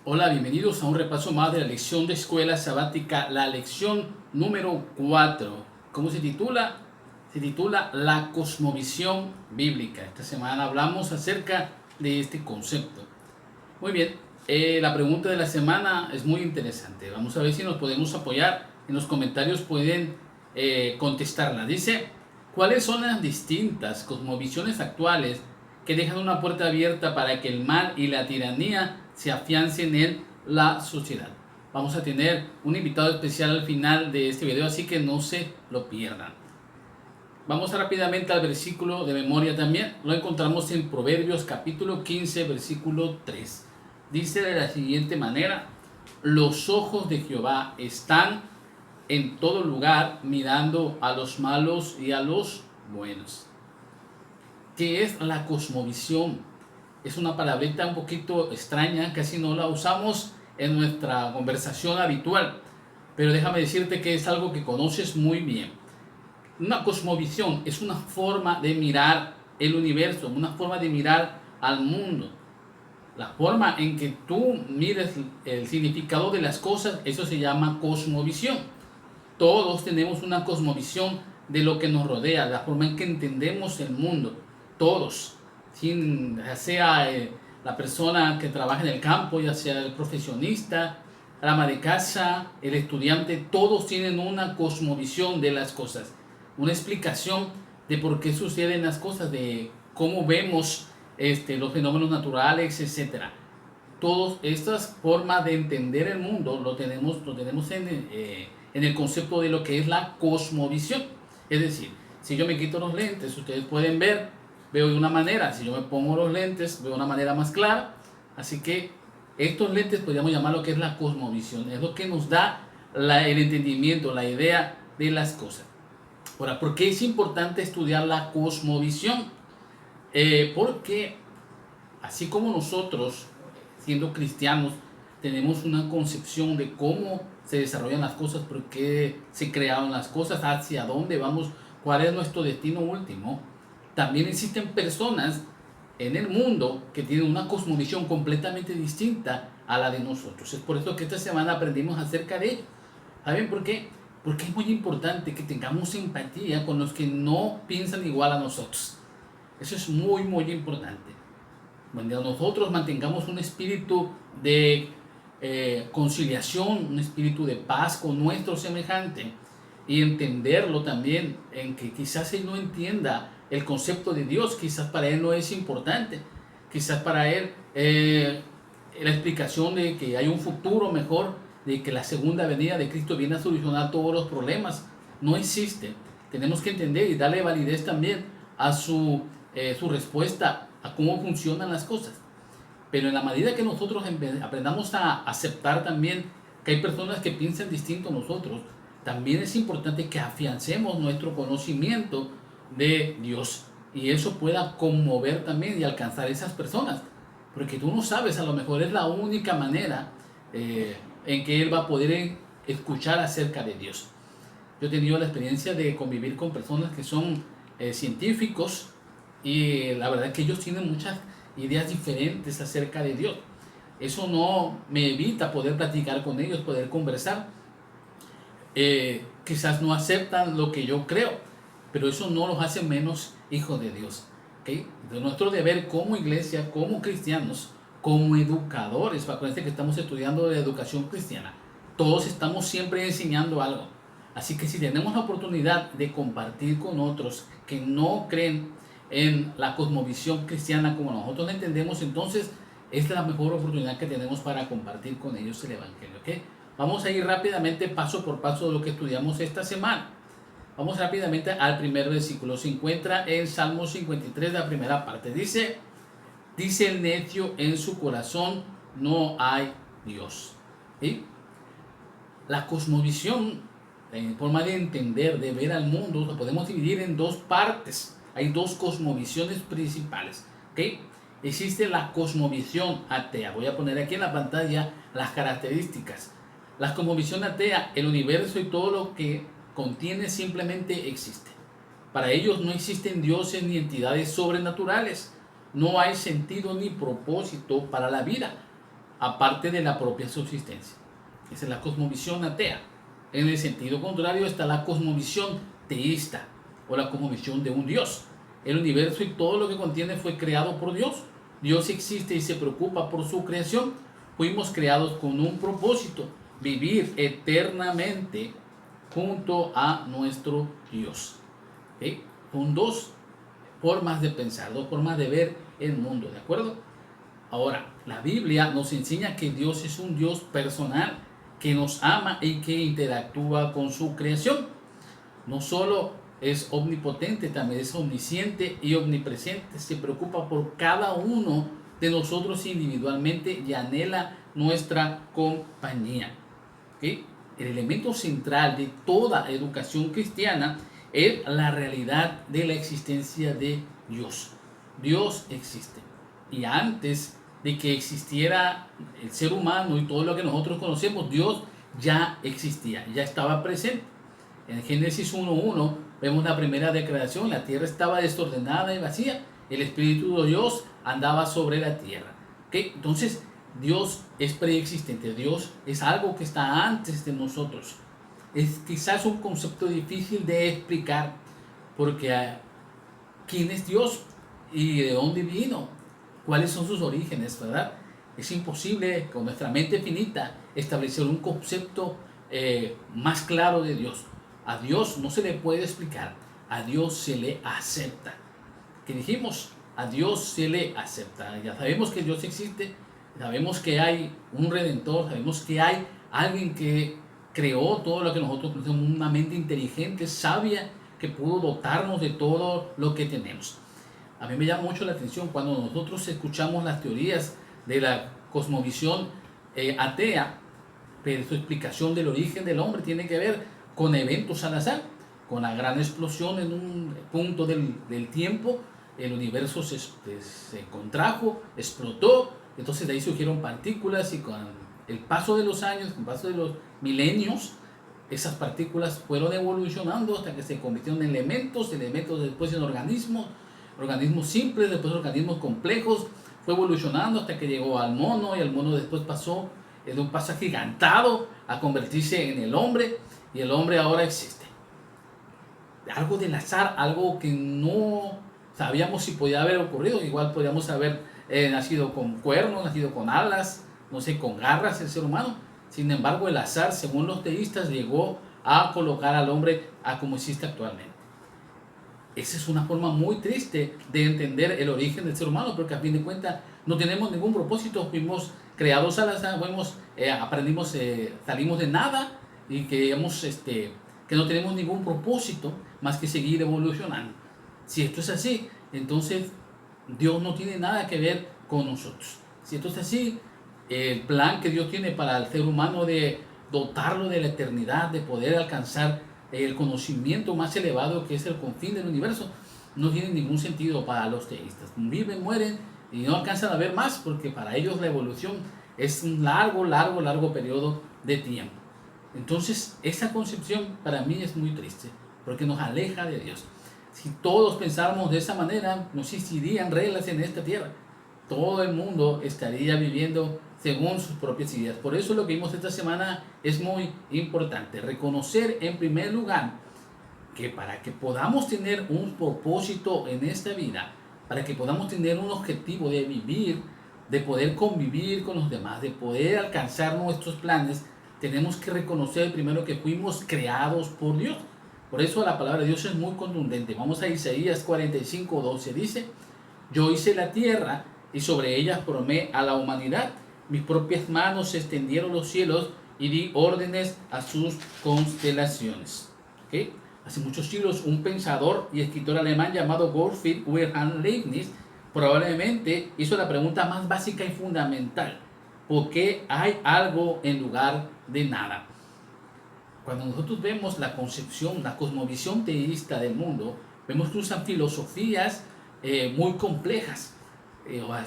Hola, bienvenidos a un repaso más de la lección de escuela sabática, la lección número 4. ¿Cómo se titula? Se titula La cosmovisión bíblica. Esta semana hablamos acerca de este concepto. Muy bien, la pregunta de la semana es muy interesante. Vamos a ver si nos podemos apoyar. En los comentarios pueden contestarla. Dice, ¿cuáles son las distintas cosmovisiones actuales que dejan una puerta abierta para que el mal y la tiranía se afiancen en la sociedad? Vamos a tener un invitado especial al final de este video, así que no se lo pierdan. Vamos rápidamente al versículo de memoria también. Lo encontramos en Proverbios capítulo 15, versículo 3. Dice de la siguiente manera: los ojos de Jehová están en todo lugar, mirando a los malos y a los buenos. ¿Qué es la cosmovisión? Es una palabrita un poquito extraña, casi no la usamos en nuestra conversación habitual, pero déjame decirte que es algo que conoces muy bien. Una cosmovisión es una forma de mirar el universo, una forma de mirar al mundo. La forma en que tú mires el significado de las cosas, eso se llama cosmovisión. Todos tenemos una cosmovisión de lo que nos rodea, la forma en que entendemos el mundo. Todos, ya sea la persona que trabaja en el campo, ya sea el profesionista, la ama de casa, el estudiante, todos tienen una cosmovisión de las cosas, una explicación de por qué suceden las cosas, de cómo vemos los fenómenos naturales, etc. Todas estas formas de entender el mundo lo tenemos en el concepto de lo que es la cosmovisión. Es decir, si yo me quito los lentes, ustedes pueden veo de una manera. Si yo me pongo los lentes, veo de una manera más clara. Así que estos lentes podríamos llamar lo que es la cosmovisión. Es lo que nos da el entendimiento, la idea de las cosas. Ahora, ¿por qué es importante estudiar la cosmovisión? Porque así como nosotros, siendo cristianos, tenemos una concepción de cómo se desarrollan las cosas, por qué se crearon las cosas, hacia dónde vamos, cuál es nuestro destino último, también existen personas en el mundo que tienen una cosmovisión completamente distinta a la de nosotros. Es por eso que esta semana aprendimos acerca de ello. ¿Saben por qué? Porque es muy importante que tengamos empatía con los que no piensan igual a nosotros. Eso es muy, muy importante. Cuando nosotros mantengamos un espíritu de conciliación, un espíritu de paz con nuestro semejante, y entenderlo también, en que quizás él no entienda el concepto de Dios, quizás para él no es importante, quizás para él la explicación de que hay un futuro mejor, de que la segunda venida de Cristo viene a solucionar todos los problemas, no existe. Tenemos que entender y darle validez también a su respuesta a cómo funcionan las cosas. Pero en la medida que nosotros aprendamos a aceptar también que hay personas que piensan distinto a nosotros, también es importante que afiancemos nuestro conocimiento de Dios y eso pueda conmover también y alcanzar a esas personas, porque tú no sabes, a lo mejor es la única manera en que Él va a poder escuchar acerca de Dios. Yo he tenido la experiencia de convivir con personas que son científicos, y la verdad es que ellos tienen muchas ideas diferentes acerca de Dios. Eso no me evita poder platicar con ellos, poder conversar. Quizás no aceptan lo que yo creo, pero eso no los hace menos hijos de Dios. ¿Okay? De nuestro deber como iglesia, como cristianos, como educadores, acuérdense que estamos estudiando de educación cristiana, todos estamos siempre enseñando algo. Así que si tenemos la oportunidad de compartir con otros que no creen en la cosmovisión cristiana como nosotros la entendemos, entonces es la mejor oportunidad que tenemos para compartir con ellos el Evangelio. ¿Okay? Vamos a ir rápidamente paso por paso de lo que estudiamos esta semana. Vamos rápidamente al primer versículo. Se encuentra en Salmo 53, la primera parte. Dice el necio en su corazón, no hay Dios. ¿Sí? La cosmovisión, en forma de entender, de ver al mundo, lo podemos dividir en dos partes. Hay dos cosmovisiones principales. ¿Okay? Existe la cosmovisión atea. Voy a poner aquí en la pantalla las características. La cosmovisión atea, el universo y todo lo que contiene simplemente existe. Para ellos no existen dioses ni entidades sobrenaturales. No hay sentido ni propósito para la vida. aparte de la propia subsistencia. Esa es la cosmovisión atea. En el sentido contrario está la cosmovisión teísta o la cosmovisión de un Dios. El universo y todo lo que contiene fue creado por Dios. Dios existe y se preocupa por su creación. Fuimos creados con un propósito: vivir eternamente junto a nuestro Dios. ¿Okay? Son dos formas de pensar, dos formas de ver el mundo, ¿de acuerdo? Ahora, la Biblia nos enseña que Dios es un Dios personal, que nos ama y que interactúa con su creación. No solo es omnipotente, también es omnisciente y omnipresente. Se preocupa por cada uno de nosotros individualmente y anhela nuestra compañía. ¿Okay? El elemento central de toda educación cristiana es la realidad de la existencia de Dios. Dios existe. Y antes de que existiera el ser humano y todo lo que nosotros conocemos, Dios ya existía, ya estaba presente. En Génesis 1:1 vemos la primera declaración: la tierra estaba desordenada y vacía, el Espíritu de Dios andaba sobre la tierra. ¿Okay? Entonces, Dios es preexistente, Dios es algo que está antes de nosotros. Es quizás un concepto difícil de explicar, porque ¿quién es Dios y de dónde vino? ¿Cuáles son sus orígenes, verdad? Es imposible con nuestra mente finita establecer un concepto más claro de Dios. A Dios no se le puede explicar, a Dios se le acepta. ¿Qué dijimos? A Dios se le acepta. Ya sabemos que Dios existe, sabemos que hay un redentor, sabemos que hay alguien que creó todo lo que nosotros conocemos, una mente inteligente, sabia, que pudo dotarnos de todo lo que tenemos. A mí me llama mucho la atención cuando nosotros escuchamos las teorías de la cosmovisión atea, pero su explicación del origen del hombre tiene que ver con eventos al azar, con la gran explosión en un punto del tiempo. El universo se contrajo, explotó, entonces de ahí surgieron partículas y con el paso de los años, con el paso de los milenios, esas partículas fueron evolucionando hasta que se convirtieron en elementos después en organismos simples, después organismos complejos, fue evolucionando hasta que llegó al mono, y el mono después pasó de un paso agigantado a convertirse en el hombre, y el hombre ahora existe. Algo del azar, algo que no sabíamos si podía haber ocurrido. Igual podríamos haber nacido con cuernos, nacido con alas, no sé, con garras el ser humano. Sin embargo, el azar, según los teístas, llegó a colocar al hombre a como existe actualmente. Esa es una forma muy triste de entender el origen del ser humano, porque a fin de cuentas no tenemos ningún propósito. Fuimos creados al azar, aprendimos, salimos de nada, y que no tenemos ningún propósito más que seguir evolucionando. Si esto es así, entonces Dios no tiene nada que ver con nosotros. Si esto es así, el plan que Dios tiene para el ser humano de dotarlo de la eternidad, de poder alcanzar el conocimiento más elevado, que es el confín del universo, no tiene ningún sentido para los teístas. Viven, mueren y no alcanzan a ver más, porque para ellos la evolución es un largo periodo de tiempo. Entonces, esa concepción para mí es muy triste, porque nos aleja de Dios. Si todos pensáramos de esa manera, no existirían reglas en esta tierra. Todo el mundo estaría viviendo según sus propias ideas. Por eso lo que vimos esta semana es muy importante. Reconocer en primer lugar que para que podamos tener un propósito en esta vida, para que podamos tener un objetivo de vivir, de poder convivir con los demás, de poder alcanzar nuestros planes, tenemos que reconocer primero que fuimos creados por Dios. Por eso la palabra de Dios es muy contundente. Vamos a Isaías 45:12. Dice: yo hice la tierra y sobre ella formé a la humanidad. Mis propias manos extendieron los cielos y di órdenes a sus constelaciones. ¿Okay? Hace muchos siglos, un pensador y escritor alemán llamado Gottfried Wilhelm Leibniz probablemente hizo la pregunta más básica y fundamental: ¿por qué hay algo en lugar de nada? Cuando nosotros vemos la concepción, la cosmovisión teísta del mundo, vemos que usan filosofías muy complejas,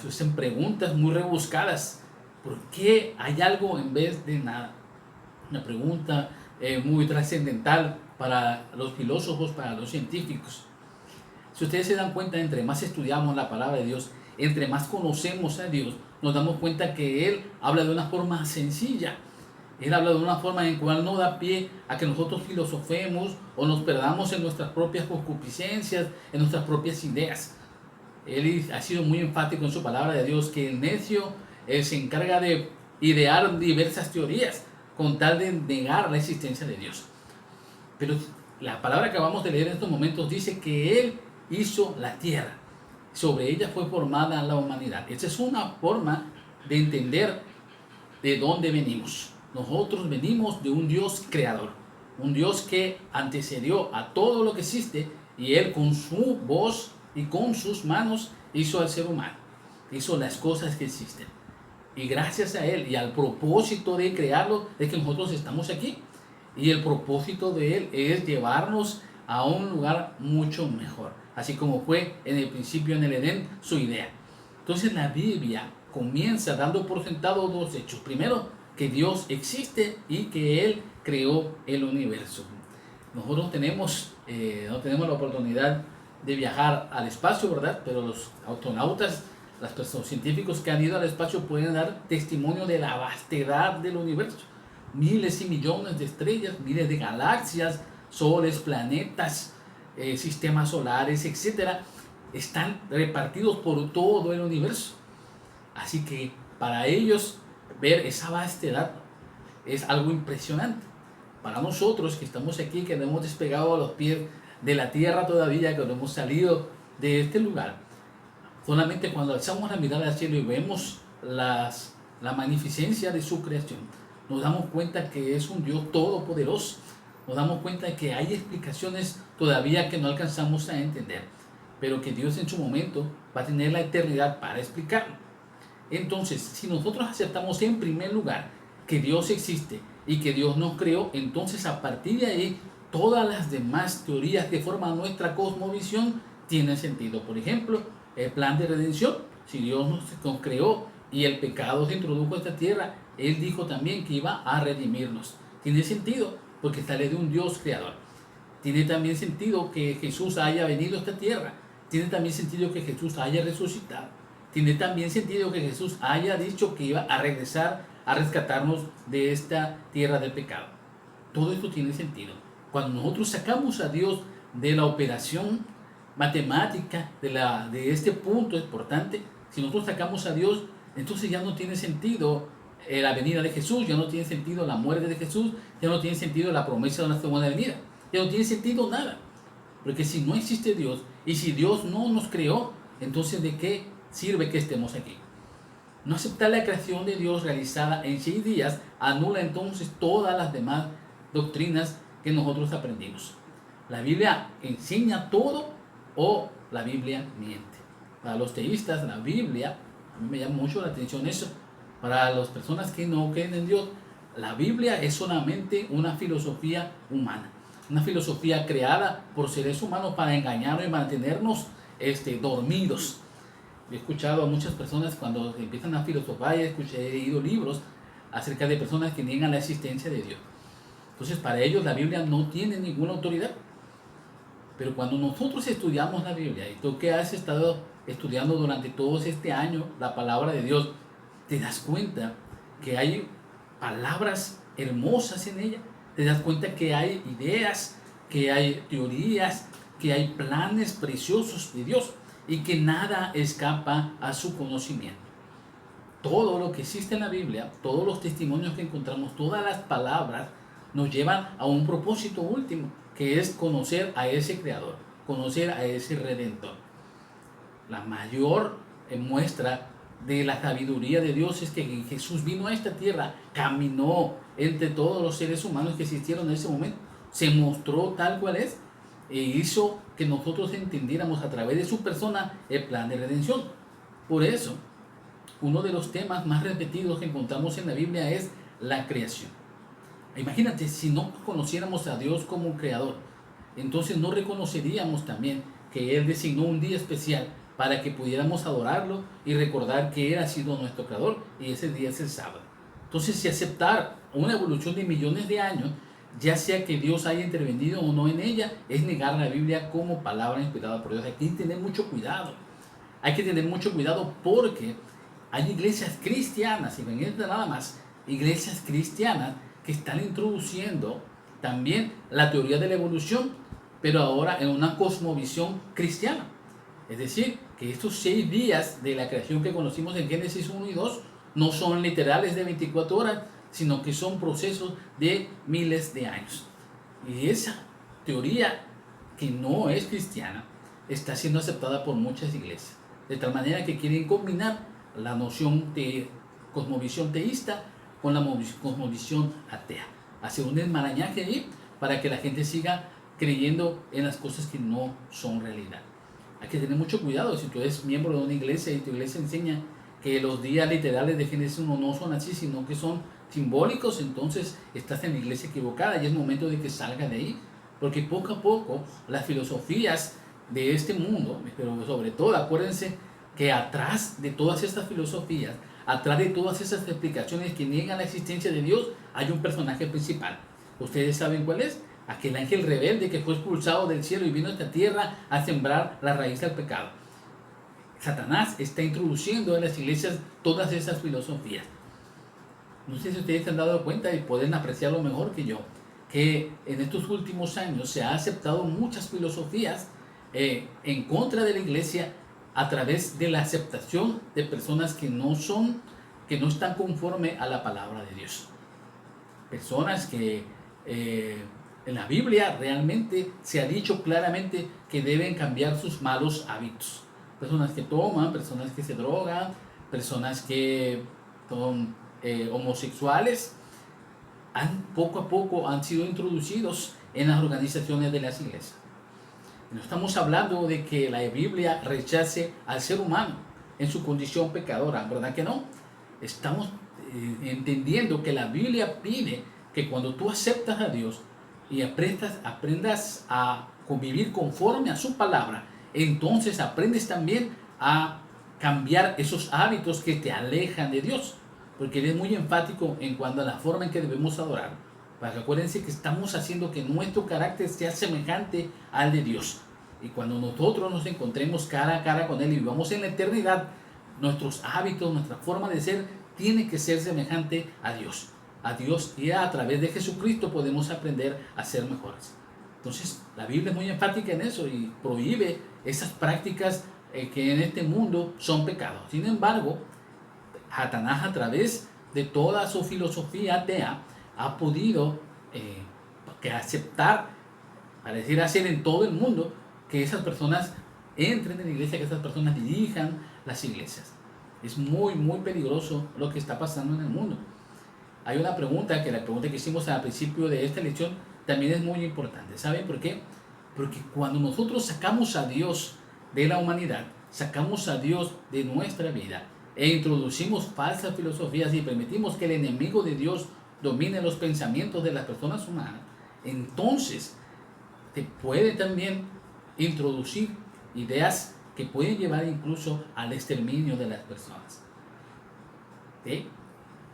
usan preguntas muy rebuscadas. ¿Por qué hay algo en vez de nada? Una pregunta muy trascendental para los filósofos, para los científicos. Si ustedes se dan cuenta, entre más estudiamos la palabra de Dios, entre más conocemos a Dios, nos damos cuenta que Él habla de una forma sencilla. Él habla de una forma en la cual no da pie a que nosotros filosofemos o nos perdamos en nuestras propias concupiscencias, en nuestras propias ideas. Él ha sido muy enfático en su palabra de Dios, que el necio se encarga de idear diversas teorías con tal de negar la existencia de Dios. Pero la palabra que acabamos de leer en estos momentos dice que Él hizo la tierra. Sobre ella fue formada la humanidad. Esa es una forma de entender de dónde venimos. Nosotros venimos de un Dios creador, un Dios que antecedió a todo lo que existe, y Él con su voz y con sus manos hizo al ser humano, hizo las cosas que existen. Y gracias a Él y al propósito de crearlo es que nosotros estamos aquí. Y el propósito de Él es llevarnos a un lugar mucho mejor, así como fue en el principio en el Edén su idea. Entonces la Biblia comienza dando por sentado dos hechos. Primero, que Dios existe y que Él creó el universo. Nosotros no tenemos la oportunidad de viajar al espacio, ¿verdad? Pero los astronautas, los científicos que han ido al espacio pueden dar testimonio de la vastedad del universo. Miles y millones de estrellas, miles de galaxias, soles, planetas, sistemas solares, etcétera, están repartidos por todo el universo. Así que para ellos ver esa vastedad es algo impresionante. Para nosotros que estamos aquí, que no hemos despegado a los pies de la tierra todavía, que no hemos salido de este lugar, solamente cuando alzamos la mirada al cielo y vemos la magnificencia de su creación, nos damos cuenta que es un Dios todopoderoso. Nos damos cuenta de que hay explicaciones todavía que no alcanzamos a entender, pero que Dios en su momento va a tener la eternidad para explicarlo. Entonces, si nosotros aceptamos en primer lugar que Dios existe y que Dios nos creó, entonces a partir de ahí todas las demás teorías que forman nuestra cosmovisión tienen sentido. Por ejemplo, el plan de redención. Si Dios nos creó y el pecado se introdujo a esta tierra, Él dijo también que iba a redimirnos. Tiene sentido porque sale de un Dios creador. Tiene también sentido que Jesús haya venido a esta tierra. Tiene también sentido que Jesús haya resucitado. Tiene también sentido que Jesús haya dicho que iba a regresar a rescatarnos de esta tierra del pecado. Todo esto tiene sentido. Cuando nosotros sacamos a Dios de la operación matemática, de este punto importante, si nosotros sacamos a Dios, entonces ya no tiene sentido la venida de Jesús, ya no tiene sentido la muerte de Jesús, ya no tiene sentido la promesa de una segunda venida, ya no tiene sentido nada. Porque si no existe Dios y si Dios no nos creó, entonces ¿de qué sirve que estemos aquí? No aceptar la creación de Dios realizada en 6 días anula entonces todas las demás doctrinas que nosotros aprendimos. ¿La Biblia enseña todo o la Biblia miente? Para los teístas, la Biblia, a mí me llama mucho la atención eso. Para las personas que no creen en Dios, la Biblia es solamente una filosofía humana, una filosofía creada por seres humanos para engañarnos y mantenernos dormidos. He escuchado a muchas personas cuando empiezan a filosofar, he leído libros acerca de personas que niegan la existencia de Dios. Entonces para ellos la Biblia no tiene ninguna autoridad. Pero cuando nosotros estudiamos la Biblia, y tú que has estado estudiando durante todo este año la palabra de Dios, te das cuenta que hay palabras hermosas en ella, te das cuenta que hay ideas, que hay teorías, que hay planes preciosos de Dios y que nada escapa a su conocimiento. Todo lo que existe en la Biblia, todos los testimonios que encontramos, todas las palabras nos llevan a un propósito último, que es conocer a ese Creador, conocer a ese Redentor. La mayor muestra de la sabiduría de Dios es que Jesús vino a esta tierra, caminó entre todos los seres humanos que existieron en ese momento, se mostró tal cual es e hizo que nosotros entendiéramos a través de su persona el plan de redención. Por eso, uno de los temas más repetidos que encontramos en la Biblia es la creación. Imagínate, si no conociéramos a Dios como un creador, entonces no reconoceríamos también que Él designó un día especial para que pudiéramos adorarlo y recordar que Él ha sido nuestro creador, y ese día es el sábado. Entonces, si aceptar una evolución de millones de años, ya sea que Dios haya intervenido o no en ella, es negar la Biblia como palabra inspirada por Dios. Hay que tener mucho cuidado. hay que tener mucho cuidado porque hay iglesias cristianas, y ven nada más, iglesias cristianas que están introduciendo también la teoría de la evolución, pero ahora en una cosmovisión cristiana. Es decir, que estos 6 días de la creación que conocimos en Génesis 1 y 2 no son literales de 24 horas, sino que son procesos de miles de años. Y esa teoría, que no es cristiana, está siendo aceptada por muchas iglesias, de tal manera que quieren combinar la noción de cosmovisión teísta con la cosmovisión atea, hacer un enmarañaje ahí para que la gente siga creyendo en las cosas que no son realidad. Hay que tener mucho cuidado. Si tú eres miembro de una iglesia y tu iglesia enseña que los días literales de Génesis 1 no son así, sino que son simbólicos, entonces estás en la iglesia equivocada y es momento de que salgas de ahí, porque poco a poco las filosofías de este mundo, pero sobre todo acuérdense que atrás de todas estas filosofías, atrás de todas esas explicaciones que niegan la existencia de Dios, hay un personaje principal. ¿Ustedes saben cuál es? Aquel ángel rebelde que fue expulsado del cielo y vino a esta tierra a sembrar la raíz del pecado. Satanás está introduciendo en las iglesias todas esas filosofías. No sé si ustedes se han dado cuenta y pueden apreciarlo mejor que yo, que en estos últimos años se ha aceptado muchas filosofías en contra de la iglesia a través de la aceptación de personas que no están conforme a la palabra de Dios. Personas que en la Biblia realmente se ha dicho claramente que deben cambiar sus malos hábitos. Personas que toman, personas que se drogan, personas que son homosexuales, poco a poco han sido introducidos en las organizaciones de las iglesias. No estamos hablando de que la Biblia rechace al ser humano en su condición pecadora, ¿verdad que no? Estamos entendiendo que la Biblia pide que cuando tú aceptas a Dios y aprendas a convivir conforme a su palabra, entonces aprendes también a cambiar esos hábitos que te alejan de Dios, porque Él es muy enfático en cuanto a la forma en que debemos adorar, para que acuérdense que estamos haciendo que nuestro carácter sea semejante al de Dios. Y cuando nosotros nos encontremos cara a cara con Él y vivamos en la eternidad, nuestros hábitos, nuestra forma de ser tiene que ser semejante a Dios. Y a través de Jesucristo podemos aprender a ser mejores. Entonces la Biblia es muy enfática en eso y prohíbe esas prácticas que en este mundo son pecados. Sin embargo, Satanás, a través de toda su filosofía atea, ha podido aceptar, parecer hacer en todo el mundo, que esas personas entren en la iglesia, que esas personas dirijan las iglesias. Es muy, muy peligroso lo que está pasando en el mundo. Hay una pregunta, que la pregunta que hicimos al principio de esta lección también es muy importante. ¿Saben por qué? Porque cuando nosotros sacamos a Dios de la humanidad, sacamos a Dios de nuestra vida e introducimos falsas filosofías y permitimos que el enemigo de Dios domine los pensamientos de las personas humanas, entonces te puede también introducir ideas que pueden llevar incluso al exterminio de las personas. ¿Sí?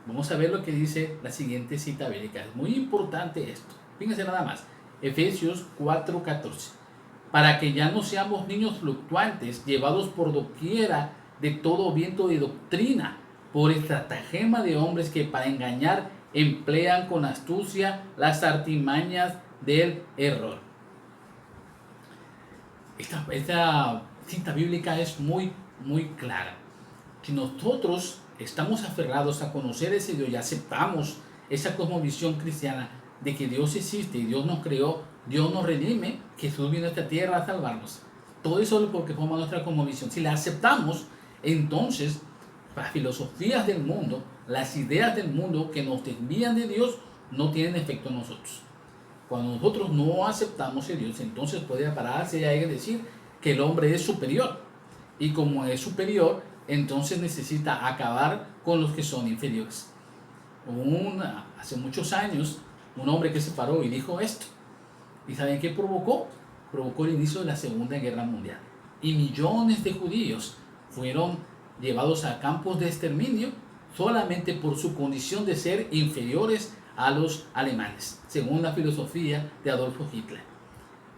Vamos a ver lo que dice la siguiente cita bíblica. Es muy importante esto. Fíjense nada más. Efesios 4:14. Para que ya no seamos niños fluctuantes, llevados por doquiera de todo viento de doctrina, por estratagema de hombres que para engañar emplean con astucia las artimañas del error. Esta cita bíblica es muy, muy clara. Si nosotros estamos aferrados a conocer ese Dios y aceptamos esa cosmovisión cristiana de que Dios existe y Dios nos creó, Dios nos redime, Jesús vino a esta tierra a salvarnos. Todo eso es porque forma nuestra cosmovisión. Si la aceptamos, entonces las filosofías del mundo, las ideas del mundo que nos desvían de Dios, no tienen efecto en nosotros. Cuando nosotros no aceptamos a Dios, entonces puede pararse y decir que el hombre es superior. Y como es superior, entonces necesita acabar con los que son inferiores. Hace muchos años, un hombre que se paró y dijo esto. ¿Y saben qué provocó? Provocó el inicio de la Segunda Guerra Mundial. Y millones de judíos fueron llevados a campos de exterminio solamente por su condición de ser inferiores a los alemanes, según la filosofía de Adolfo Hitler.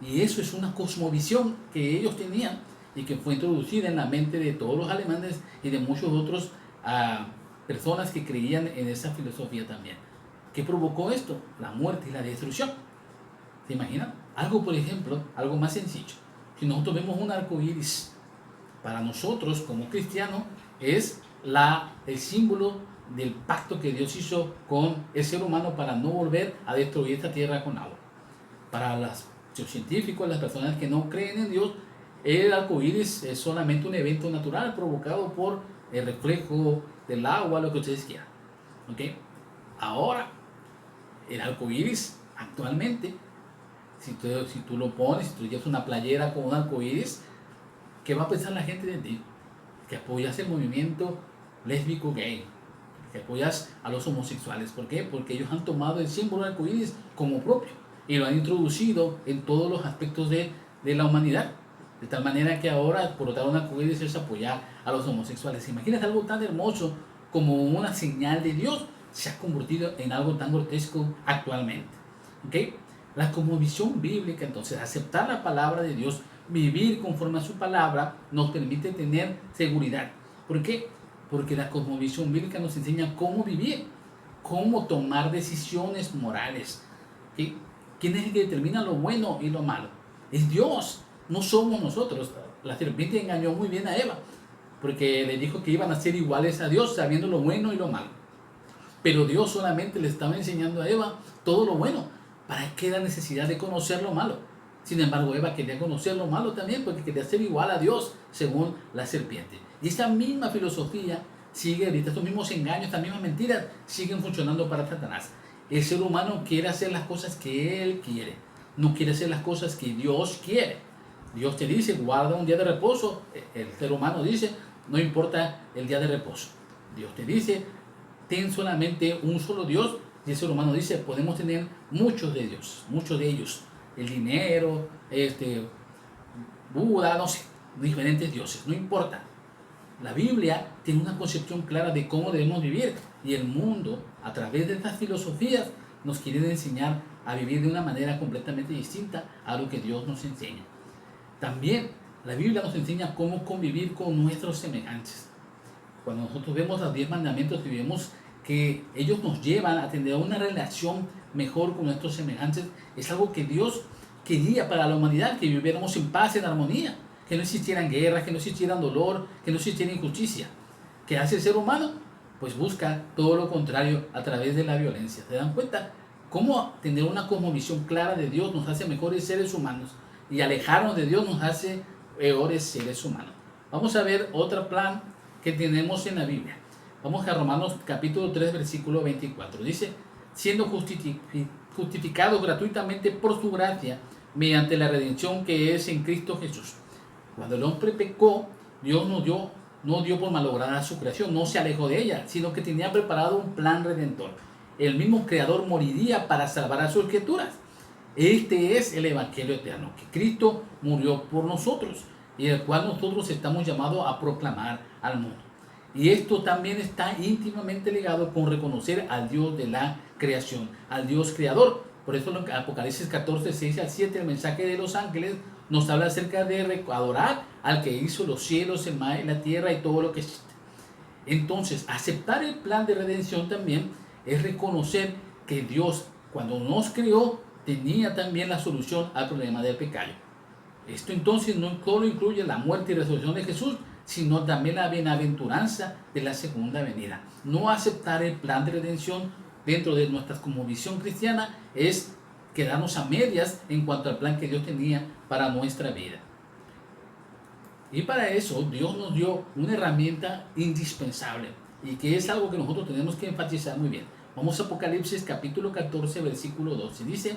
Y eso es una cosmovisión que ellos tenían y que fue introducida en la mente de todos los alemanes y de muchos otros personas que creían en esa filosofía también. ¿Qué provocó esto? La muerte y la destrucción. ¿Se imaginan? Algo, por ejemplo, algo más sencillo. Si nosotros vemos un arco iris, para nosotros como cristianos es el símbolo del pacto que Dios hizo con el ser humano para no volver a destruir esta tierra con agua. Para los científicos, las personas que no creen en Dios, el arco iris es solamente un evento natural provocado por el reflejo del agua, lo que ustedes quieran. ¿Okay? Ahora, el arco iris actualmente, si tú lo pones, si tú llevas una playera con un arco iris, ¿qué va a pensar la gente de ti? Que apoyas el movimiento lésbico gay, que apoyas a los homosexuales. ¿Por qué? Porque ellos han tomado el símbolo del arco iris como propio y lo han introducido en todos los aspectos de la humanidad. De tal manera que ahora, por otra un arco iris es apoyar a los homosexuales. Imagínate algo tan hermoso como una señal de Dios se ha convertido en algo tan grotesco actualmente. ¿Okay? La cosmovisión bíblica, entonces, aceptar la palabra de Dios, vivir conforme a su palabra, nos permite tener seguridad. ¿Por qué? Porque la cosmovisión bíblica nos enseña cómo vivir, cómo tomar decisiones morales. ¿Okay? ¿Quién es el que determina lo bueno y lo malo? Es Dios, no somos nosotros. La serpiente engañó muy bien a Eva, porque le dijo que iban a ser iguales a Dios, sabiendo lo bueno y lo malo. Pero Dios solamente le estaba enseñando a Eva todo lo bueno. ¿Para qué la necesidad de conocer lo malo? Sin embargo, Eva quería conocer lo malo también porque quería ser igual a Dios, según la serpiente. Y esta misma filosofía sigue ahorita, estos mismos engaños, estas mismas mentiras siguen funcionando para Satanás. El ser humano quiere hacer las cosas que él quiere, no quiere hacer las cosas que Dios quiere. Dios te dice, guarda un día de reposo. El ser humano dice, no importa el día de reposo. Dios te dice, ten solamente un solo Dios. Y el ser humano dice, podemos tener muchos de Dios, muchos de ellos. El dinero, Buda, no sé, diferentes dioses, no importa. La Biblia tiene una concepción clara de cómo debemos vivir. Y el mundo, a través de estas filosofías, nos quiere enseñar a vivir de una manera completamente distinta a lo que Dios nos enseña. También la Biblia nos enseña cómo convivir con nuestros semejantes. Cuando nosotros vemos los 10 mandamientos y vemos que ellos nos llevan a tener una relación mejor con nuestros semejantes, es algo que Dios quería para la humanidad, que viviéramos en paz, en armonía, que no existieran guerras, que no existieran dolor, que no existiera injusticia. ¿Qué hace el ser humano? Pues busca todo lo contrario a través de la violencia. ¿Se dan cuenta? Cómo tener una cosmovisión clara de Dios nos hace mejores seres humanos y alejarnos de Dios nos hace peores seres humanos. Vamos a ver otro plan que tenemos en la Biblia. Vamos a Romanos capítulo 3, versículo 24. Dice, siendo justificados gratuitamente por su gracia, mediante la redención que es en Cristo Jesús. Cuando el hombre pecó, Dios no dio por malograda su creación, no se alejó de ella, sino que tenía preparado un plan redentor. El mismo Creador moriría para salvar a sus criaturas. Este es el Evangelio eterno, que Cristo murió por nosotros y el cual nosotros estamos llamados a proclamar al mundo. Y esto también está íntimamente ligado con reconocer al Dios de la creación, al Dios creador. Por eso en Apocalipsis 14, 6 al 7, el mensaje de los ángeles nos habla acerca de adorar al que hizo los cielos, el mar, la tierra y todo lo que existe. Entonces, aceptar el plan de redención también es reconocer que Dios, cuando nos creó, tenía también la solución al problema del pecado. Esto entonces no solo incluye la muerte y resurrección de Jesús, sino también la bienaventuranza de la segunda venida. No aceptar el plan de redención dentro de nuestra cosmovisión cristiana es quedarnos a medias en cuanto al plan que Dios tenía para nuestra vida. Y para eso Dios nos dio una herramienta indispensable y que es algo que nosotros tenemos que enfatizar muy bien. Vamos a Apocalipsis capítulo 14, versículo 12. Dice,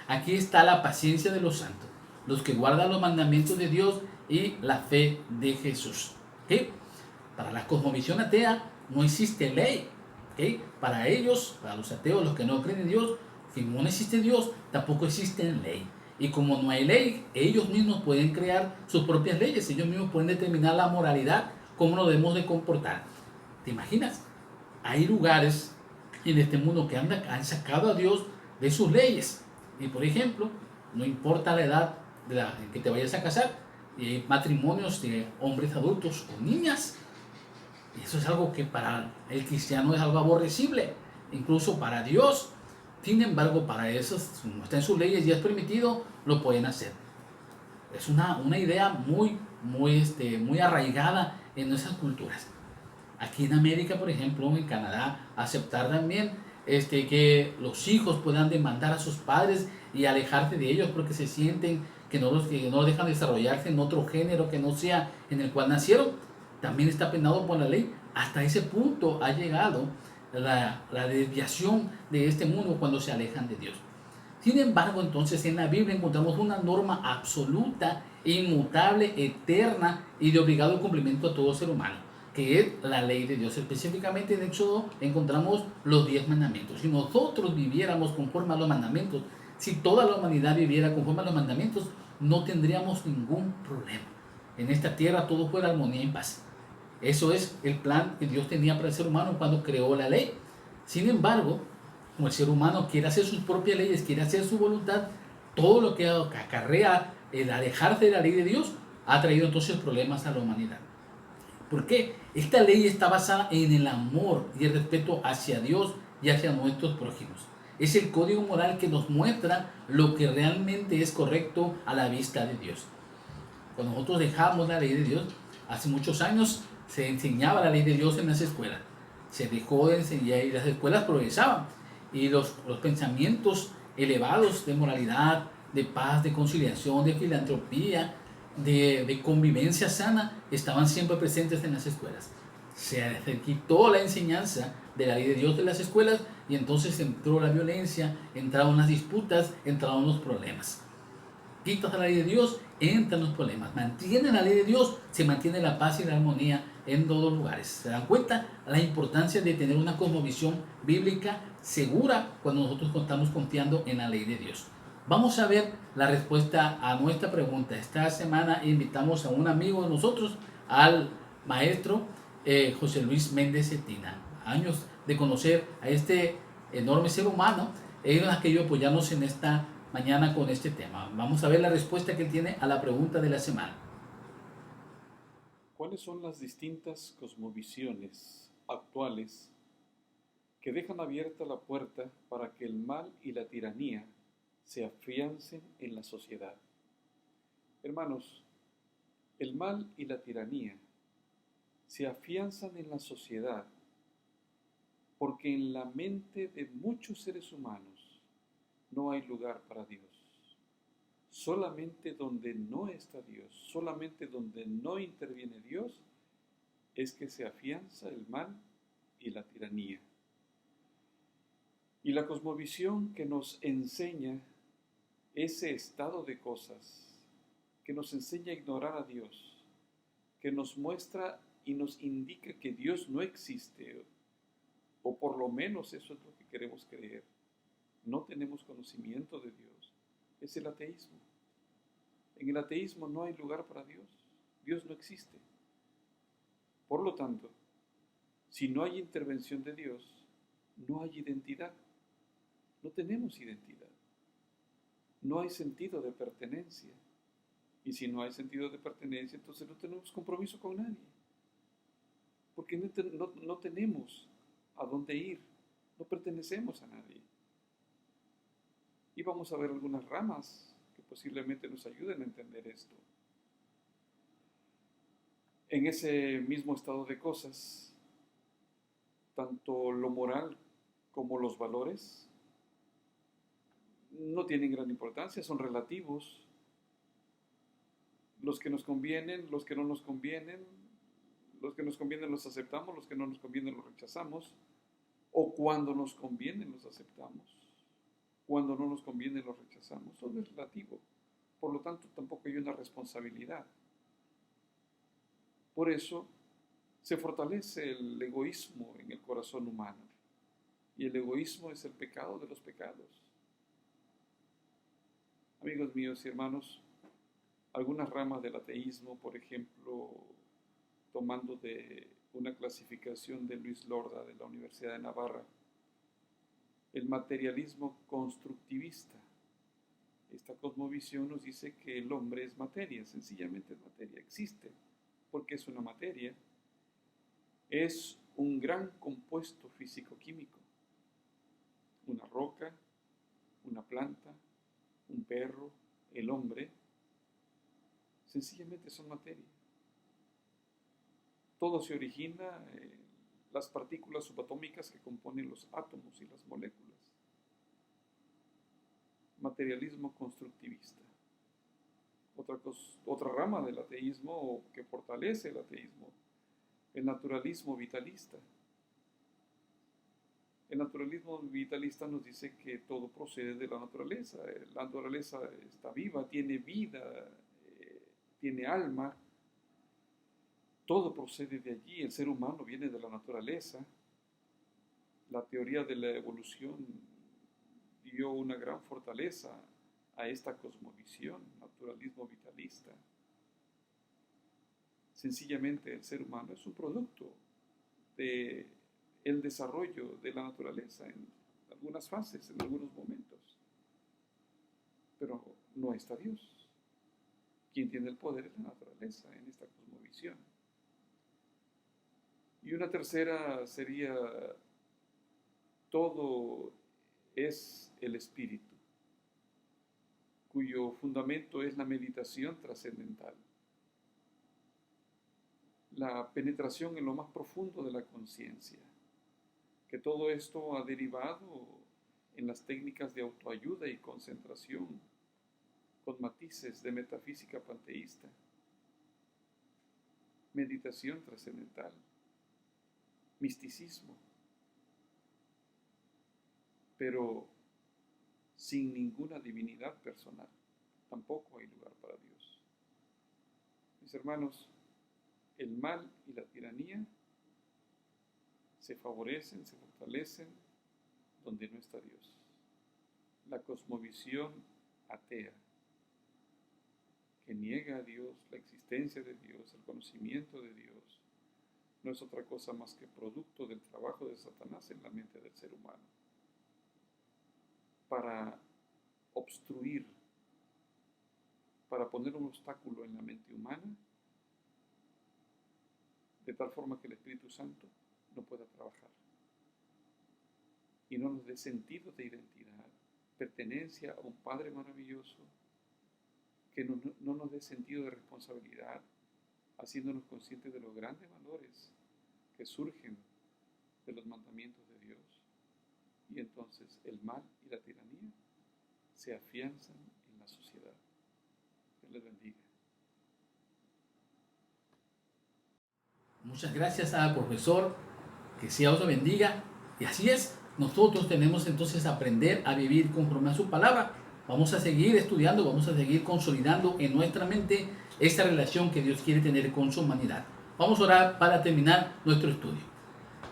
aquí está la paciencia de los santos, los que guardan los mandamientos de Dios y la fe de Jesús. ¿Okay? Para la cosmovisión atea no existe ley. ¿Okay? Para ellos, para los ateos, los que no creen en Dios, si no existe Dios, tampoco existe ley. Y como no hay ley, ellos mismos pueden crear sus propias leyes. Ellos mismos pueden determinar la moralidad, cómo nos debemos de comportar. ¿Te imaginas? Hay lugares en este mundo que han sacado a Dios de sus leyes. Y por ejemplo, no importa la edad en que te vayas a casar, matrimonios de hombres adultos o niñas. Y eso es algo que para el cristiano es algo aborrecible, incluso para Dios. Sin embargo, para eso no está en sus leyes y es permitido, lo pueden hacer. Es una idea muy arraigada en nuestras culturas. Aquí en América, por ejemplo, en Canadá, aceptar también que los hijos puedan demandar a sus padres y alejarse de ellos porque se sienten que no dejan desarrollarse en otro género que no sea en el cual nacieron, también está penado por la ley. Hasta ese punto ha llegado la desviación de este mundo cuando se alejan de Dios. Sin embargo, entonces en la Biblia encontramos una norma absoluta, inmutable, eterna y de obligado cumplimiento a todo ser humano, que es la ley de Dios. Específicamente en Éxodo encontramos los 10 mandamientos. Si nosotros viviéramos conforme a los mandamientos, si toda la humanidad viviera conforme a los mandamientos, no tendríamos ningún problema. En esta tierra todo fuera armonía y paz. Eso es el plan que Dios tenía para el ser humano cuando creó la ley. Sin embargo, como el ser humano quiere hacer sus propias leyes, quiere hacer su voluntad, todo lo que acarrea el alejarse de la ley de Dios ha traído entonces problemas a la humanidad. ¿Por qué? Esta ley está basada en el amor y el respeto hacia Dios y hacia nuestros prójimos. Es el código moral que nos muestra lo que realmente es correcto a la vista de Dios. Cuando nosotros dejamos la ley de Dios, hace muchos años se enseñaba la ley de Dios en las escuelas. Se dejó de enseñar y las escuelas progresaban. Y los pensamientos elevados de moralidad, de paz, de conciliación, de filantropía, de convivencia sana, estaban siempre presentes en las escuelas. Se quitó la enseñanza de la ley de Dios de las escuelas y entonces entró la violencia, entraron las disputas, entraron los problemas. Quitas la ley de Dios, entran los problemas. Mantienen la ley de Dios, se mantiene la paz y la armonía en todos lugares. ¿Se dan cuenta la importancia de tener una cosmovisión bíblica segura cuando nosotros estamos confiando en la ley de Dios? Vamos a ver la respuesta a nuestra pregunta. Esta semana invitamos a un amigo de nosotros, al maestro José Luis Méndez Cetina. Años de conocer a este enorme ser humano, ellos han querido apoyarnos en esta mañana con este tema. Vamos a ver la respuesta que él tiene a la pregunta de la semana. ¿Cuáles son las distintas cosmovisiones actuales que dejan abierta la puerta para que el mal y la tiranía se afiancen en la sociedad? Hermanos, el mal y la tiranía se afianzan en la sociedad porque en la mente de muchos seres humanos no hay lugar para Dios. Solamente donde no está Dios, solamente donde no interviene Dios, es que se afianza el mal y la tiranía. Y la cosmovisión que nos enseña ese estado de cosas, que nos enseña a ignorar a Dios, que nos muestra y nos indica que Dios no existe, o por lo menos eso es lo que queremos creer, no tenemos conocimiento de Dios, es el ateísmo. En el ateísmo no hay lugar para Dios, Dios no existe. Por lo tanto, si no hay intervención de Dios, no hay identidad, no tenemos identidad, no hay sentido de pertenencia. Y si no hay sentido de pertenencia, entonces no tenemos compromiso con nadie, porque no tenemos a dónde ir, no pertenecemos a nadie. Y vamos a ver algunas ramas que posiblemente nos ayuden a entender esto. En ese mismo estado de cosas, tanto lo moral como los valores no tienen gran importancia, son relativos. Los que nos convienen, los que no nos convienen, los que nos convienen los aceptamos, los que no nos convienen los rechazamos, o cuando nos convienen los aceptamos, cuando no nos conviene los rechazamos. Todo es relativo, por lo tanto tampoco hay una responsabilidad. Por eso se fortalece el egoísmo en el corazón humano, y el egoísmo es el pecado de los pecados. Amigos míos y hermanos, algunas ramas del ateísmo, por ejemplo, tomando de una clasificación de Luis Lorda de la Universidad de Navarra, el materialismo constructivista Esta cosmovisión nos dice que el hombre es materia, sencillamente es materia, existe, porque es una materia, es un gran compuesto físico-químico, una roca, una planta, un perro, el hombre, sencillamente son materia. Todo se origina en las partículas subatómicas que componen los átomos y las moléculas. Materialismo constructivista. Otra rama del ateísmo que fortalece el ateísmo, el naturalismo vitalista. El naturalismo vitalista nos dice que todo procede de la naturaleza. La naturaleza está viva, tiene vida, tiene alma. Todo procede de allí. El ser humano viene de la naturaleza. La teoría de la evolución dio una gran fortaleza a esta cosmovisión, naturalismo vitalista. Sencillamente el ser humano es un producto de el desarrollo de la naturaleza en algunas fases, en algunos momentos. Pero no está Dios. Quien tiene el poder es la naturaleza en esta cosmovisión. Y una tercera sería, todo es el espíritu, cuyo fundamento es la meditación trascendental, la penetración en lo más profundo de la conciencia, que todo esto ha derivado en las técnicas de autoayuda y concentración, con matices de metafísica panteísta, meditación trascendental, misticismo, pero sin ninguna divinidad personal. Tampoco hay lugar para Dios. Mis hermanos, el mal y la tiranía se favorecen, se fortalecen donde no está Dios. La cosmovisión atea, que niega a Dios, la existencia de Dios, el conocimiento de Dios, no es otra cosa más que producto del trabajo de Satanás en la mente del ser humano, para obstruir, para poner un obstáculo en la mente humana, de tal forma que el Espíritu Santo no pueda trabajar y no nos dé sentido de identidad, pertenencia a un Padre maravilloso, que no nos dé sentido de responsabilidad, haciéndonos conscientes de los grandes valores que surgen de los mandamientos de Dios. Y entonces el mal y la tiranía se afianzan en la sociedad. Dios les bendiga. Muchas gracias al profesor, que Dios lo bendiga. Y así es, nosotros tenemos entonces aprender a vivir conforme a su palabra. Vamos a seguir estudiando, vamos a seguir consolidando en nuestra mente esta relación que Dios quiere tener con su humanidad. Vamos a orar para terminar nuestro estudio.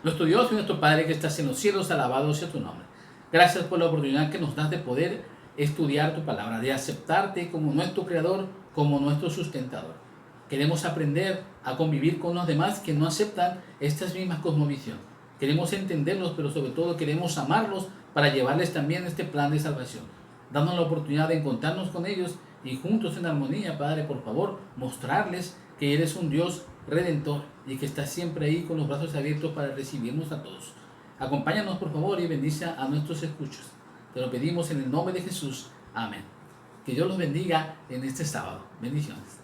Nuestro Dios y nuestro Padre que estás en los cielos, alabado sea tu nombre. Gracias por la oportunidad que nos das de poder estudiar tu palabra, de aceptarte como nuestro creador, como nuestro sustentador. Queremos aprender a convivir con los demás que no aceptan estas mismas cosmovisión. Queremos entenderlos, pero sobre todo queremos amarlos para llevarles también este plan de salvación. Danos la oportunidad de encontrarnos con ellos y juntos en armonía, Padre, por favor, mostrarles que eres un Dios redentor y que estás siempre ahí con los brazos abiertos para recibirnos a todos. Acompáñanos, por favor, y bendice a nuestros escuchos. Te lo pedimos en el nombre de Jesús. Amén. Que Dios los bendiga en este sábado. Bendiciones.